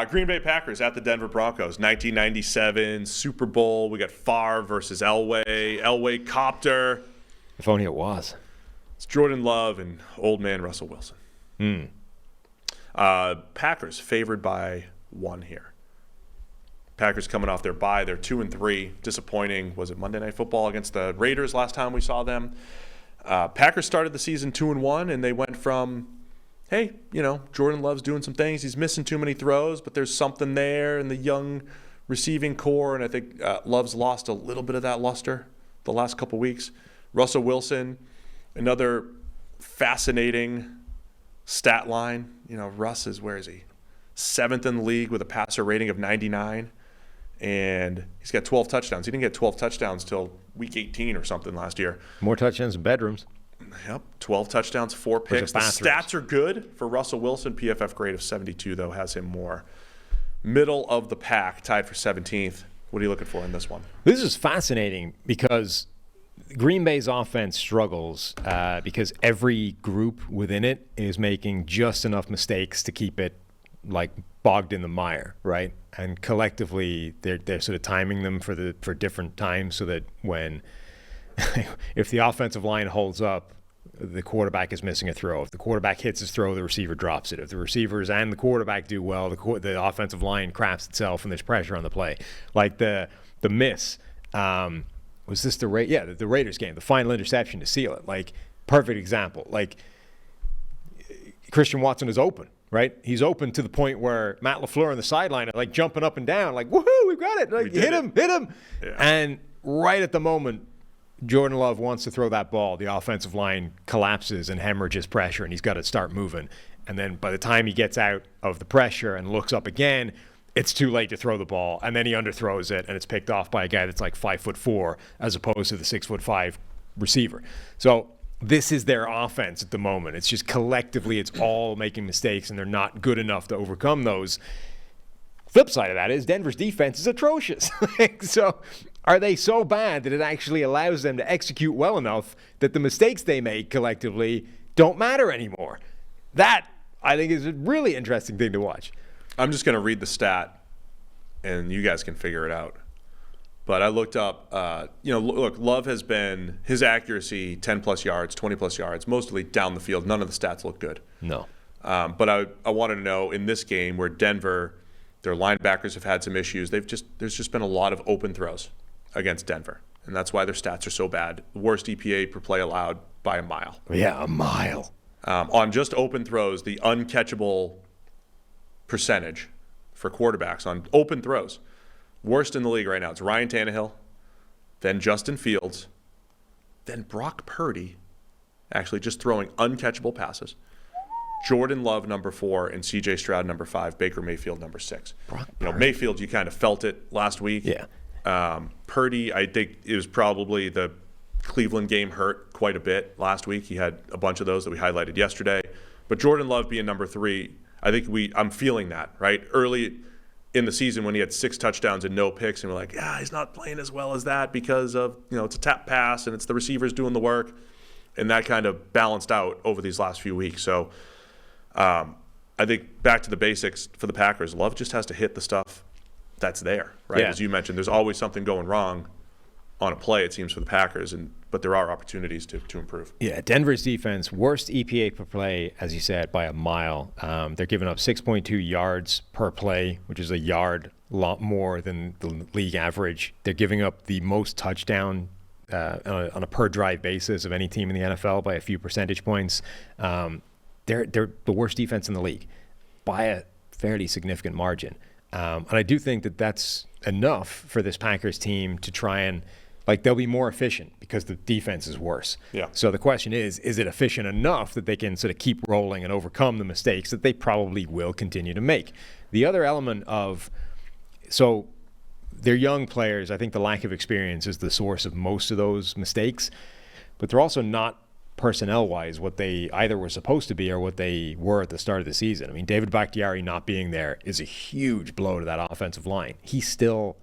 Green Bay Packers at the Denver Broncos, 1997 Super Bowl. We got Favre versus Elway. Elway copter. If only it was. It's Jordan Love and old man Russell Wilson. Packers favored by 1 here. Packers coming off their bye. They're 2-3. Disappointing. Was it Monday Night Football against the Raiders last time we saw them? Packers started the season 2-1, and they went from, hey, Jordan Love's doing some things. He's missing too many throws, but there's something there in the young receiving core, and I think Love's lost a little bit of that luster the last couple weeks. Russell Wilson, another fascinating stat line. Russ is, where is he? 7th in the league with a passer rating of 99, and he's got 12 touchdowns. He didn't get 12 touchdowns till week 18 or something last year. More touchdowns than bedrooms. Yep, 12 touchdowns, 4 picks. The stats are good for Russell Wilson. PFF grade of 72, though, has him more middle of the pack, tied for 17th. What are you looking for in this one? This is fascinating because Green Bay's offense struggles because every group within it is making just enough mistakes to keep it bogged in the mire, right? And collectively, they're sort of timing them for different times so that when if the offensive line holds up, the quarterback is missing a throw. If the quarterback hits his throw, the receiver drops it. If the receivers and the quarterback do well, the offensive line craps itself and there's pressure on the play. Like the miss. Was this the Raiders game, the final interception to seal it? Perfect example. Christian Watson is open, right? He's open to the point where Matt LaFleur on the sideline are jumping up and down, woohoo, we've got it. Hit him. Yeah. And right at the moment Jordan Love wants to throw that ball, the offensive line collapses and hemorrhages pressure, and he's got to start moving. And then by the time he gets out of the pressure and looks up again, it's too late to throw the ball, and then he underthrows it, and it's picked off by a guy that's 5'4", as opposed to the 6'5" receiver. So this is their offense at the moment. It's just collectively, it's all making mistakes, and they're not good enough to overcome those. Flip side of that is Denver's defense is atrocious. So are they so bad that it actually allows them to execute well enough that the mistakes they make collectively don't matter anymore? That, I think, is a really interesting thing to watch. I'm just going to read the stat, and you guys can figure it out. But I looked up, look, Love has been, his accuracy, 10-plus yards, 20-plus yards, mostly down the field. None of the stats look good. No. But I wanted to know, in this game where Denver, their linebackers have had some issues, there's just been a lot of open throws against Denver. And that's why their stats are so bad. Worst EPA per play allowed by a mile. Yeah, a mile. On just open throws, the uncatchable percentage for quarterbacks on open throws, worst in the league right now. It's Ryan Tannehill, then Justin Fields, then Brock Purdy, actually just throwing uncatchable passes. Jordan Love, number 4, and C.J. Stroud, number 5, Baker Mayfield, number 6. Mayfield, you kind of felt it last week. Yeah. Purdy, I think it was probably the Cleveland game hurt quite a bit last week. He had a bunch of those that we highlighted yesterday. But Jordan Love being number 3, I think I'm feeling that, right? Early in the season when he had 6 touchdowns and no picks, and we're like, he's not playing as well as that because of, it's a tap pass and it's the receivers doing the work. And that kind of balanced out over these last few weeks. So I think back to the basics for the Packers, Love just has to hit the stuff that's there, right? Yeah. As you mentioned, there's always something going wrong on a play, it seems, for the Packers, but there are opportunities to improve. Yeah, Denver's defense, worst EPA per play, as you said, by a mile. They're giving up 6.2 yards per play, which is a yard lot more than the league average. They're giving up the most touchdown on a per drive basis of any team in the NFL by a few percentage points. They're the worst defense in the league by a fairly significant margin. And I do think that that's enough for this Packers team to try and, they'll be more efficient because the defense is worse. Yeah. So the question is it efficient enough that they can sort of keep rolling and overcome the mistakes that they probably will continue to make? The other element so they're young players. I think the lack of experience is the source of most of those mistakes, but they're also not personnel-wise what they either were supposed to be or what they were at the start of the season. I mean, David Bakhtiari not being there is a huge blow to that offensive line. He's still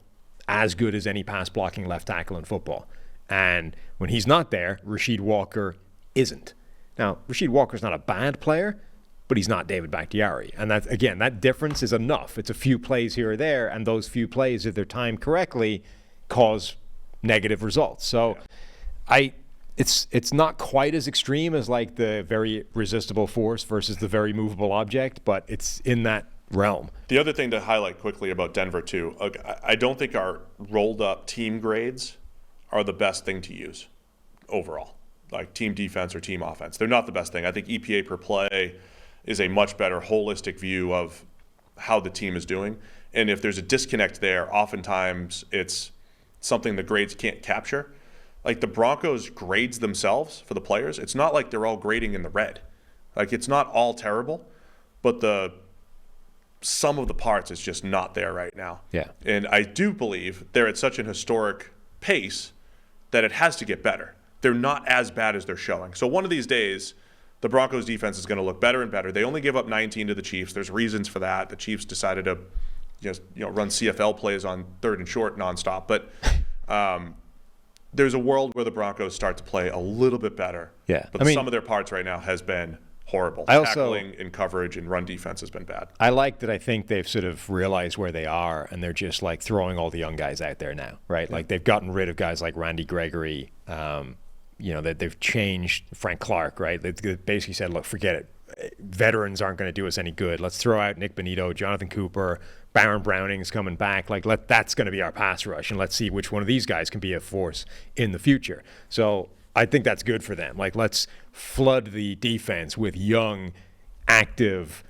as good as any pass-blocking left tackle in football. And when he's not there, Rasheed Walker isn't. Now, Rasheed Walker's not a bad player, but he's not David Bakhtiari. And that, again, that difference is enough. It's a few plays here or there, and those few plays, if they're timed correctly, cause negative results. So it's not quite as extreme as like the very resistible force versus the very movable object, but it's in that realm. The other thing to highlight quickly about Denver too, I don't think our rolled up team grades are the best thing to use overall, like team defense or team offense. They're not the best thing. I think EPA per play is a much better holistic view of how the team is doing. And if there's a disconnect there, oftentimes it's something the grades can't capture. Like the Broncos grades themselves for the players, it's not like they're all grading in the red. Like it's not all terrible, but the sum of the parts is just not there right now. Yeah. And I do believe they're at such an historic pace that it has to get better. They're not as bad as they're showing. So one of these days, the Broncos defense is going to look better and better. They only give up 19 to the Chiefs. There's reasons for that. The Chiefs decided to just run CFL plays on 3rd and short nonstop. But there's a world where the Broncos start to play a little bit better. Yeah. But some of their parts right now has been horrible. Tackling and coverage and run defense has been bad. I like that I think they've sort of realized where they are, and they're just like throwing all the young guys out there now, right? Yeah. Like they've gotten rid of guys like Randy Gregory, that they've changed Frank Clark, right? They basically said, look, forget it. Veterans aren't going to do us any good. Let's throw out Nick Bonito, Jonathan Cooper, Baron Browning's coming back. Like that's going to be our pass rush, and let's see which one of these guys can be a force in the future. So I think that's good for them. Like let's flood the defense with young, active,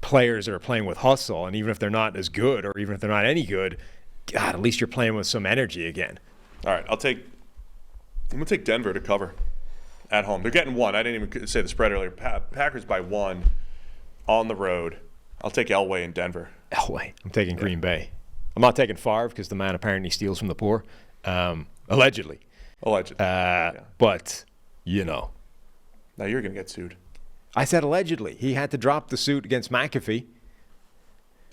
players that are playing with hustle. And even if they're not as good, or even if they're not any good, God, at least you're playing with some energy again. All right, I'm going to take Denver to cover at home. They're getting 1. I didn't even say the spread earlier. Packers by 1 on the road. I'll take Elway in Denver. Elway. I'm taking Green Bay. I'm not taking Favre because the man apparently steals from the poor. Allegedly. But, Now you're going to get sued. I said allegedly. He had to drop the suit against McAfee.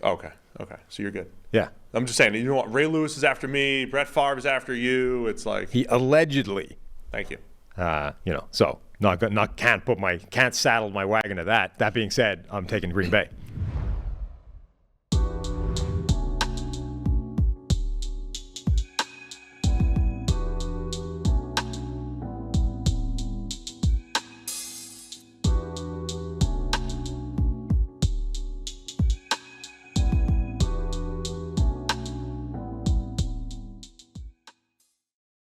Okay. So you're good. Yeah. I'm just saying, Ray Lewis is after me, Brett Favre is after you. It's like he allegedly. Thank you. So can't saddle my wagon to that. That being said, I'm taking Green Bay.